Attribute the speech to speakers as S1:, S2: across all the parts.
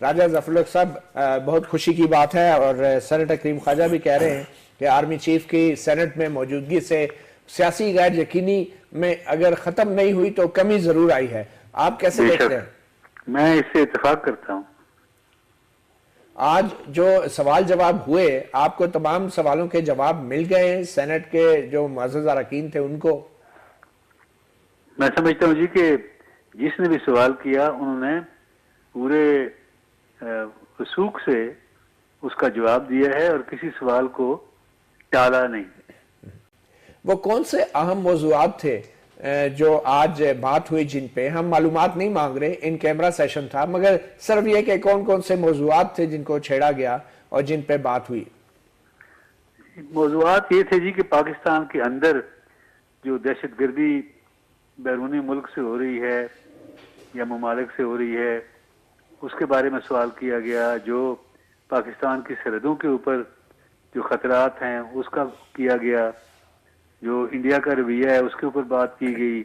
S1: राजा जफर साहब, बहुत खुशी की बात है और सेनेटर करीम ख्वाजा भी कह रहे हैं कि आर्मी चीफ की सेनेट में मौजूदगी से सियासी गैर यकीनी में अगर खत्म नहीं हुई तो कमी जरूर आई है। आप कैसे देखते हैं?
S2: मैं इससे इत्तेफाक करता हूं।
S1: आज जो सवाल जवाब हुए, आपको तमाम सवालों के जवाब मिल गए सेनेट के जो मुअज़्ज़ज़ अरकान थे उनको?
S2: मैं समझता हूं जी कि जिसने भी सवाल किया उन्होंने पूरे वसूख से उसका जवाब दिया है और किसी सवाल को टाला नहीं।
S1: वो कौन से अहम मौज़ूआत थे जो आज बात हुई, जिन पे हम मालूमात नहीं मांग रहे, इन कैमरा सेशन था, मगर सिर्फ ये कि कौन कौन से मौज़ूआत थे जिनको छेड़ा गया और जिन पे बात हुई?
S2: मौज़ूआत ये थे जी कि पाकिस्तान के अंदर जो दहशतगर्दी बैरूनी मुल्क से हो रही है या ममालिक से हो रही है उसके बारे में सवाल किया गया। जो पाकिस्तान की सरहदों के ऊपर जो खतरात हैं उसका किया गया। जो इंडिया का रवैया है उसके ऊपर बात की गई।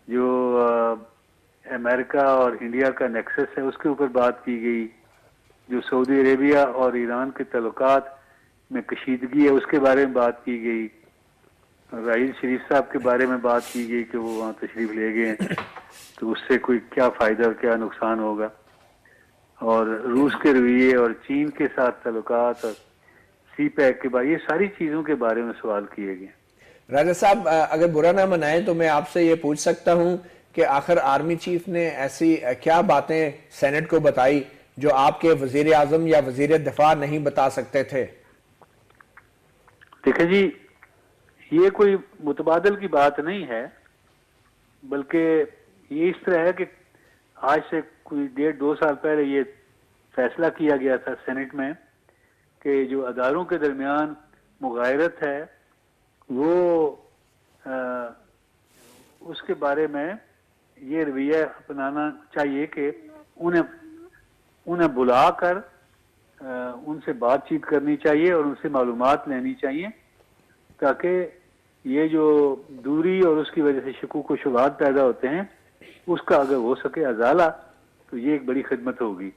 S2: जो अमेरिका और इंडिया का नेक्सस है उसके ऊपर बात की गई। जो सऊदी अरेबिया और ईरान के तल्लुकात में कशीदगी है उसके बारे में बात की गई। राहिल शरीफ साहब के बारे में बात की गई कि वो वहाँ तशरीफ ले गए तो उससे कोई क्या फ़ायदा और क्या नुकसान होगा। और रूस के रवैये और चीन के साथ तल्लुकात और सी पैक के बारे, ये सारी चीज़ों के बारे में सवाल किए गए।
S1: राजा साहब, अगर बुरा ना मनाए तो मैं आपसे ये पूछ सकता हूं कि आखिर आर्मी चीफ ने ऐसी क्या बातें सेनेट को बताई जो आपके वजीर आजम या वजीर दिफा नहीं बता सकते थे?
S2: देखिए जी, ये कोई मुतबादल की बात नहीं है, बल्कि ये इस तरह है कि आज से कोई 1.5-2 साल पहले ये फैसला किया गया था सेनेट में कि जो अदारों के दरमियान मुगायरत है वो उसके बारे में ये रवैया अपनाना चाहिए कि उन्हें बुलाकर उनसे बातचीत करनी चाहिए और उनसे मालूमात लेनी चाहिए ताकि ये जो दूरी और उसकी वजह से शकूक व शुबहात पैदा होते हैं उसका अगर हो सके अजाला तो ये एक बड़ी खिदमत होगी।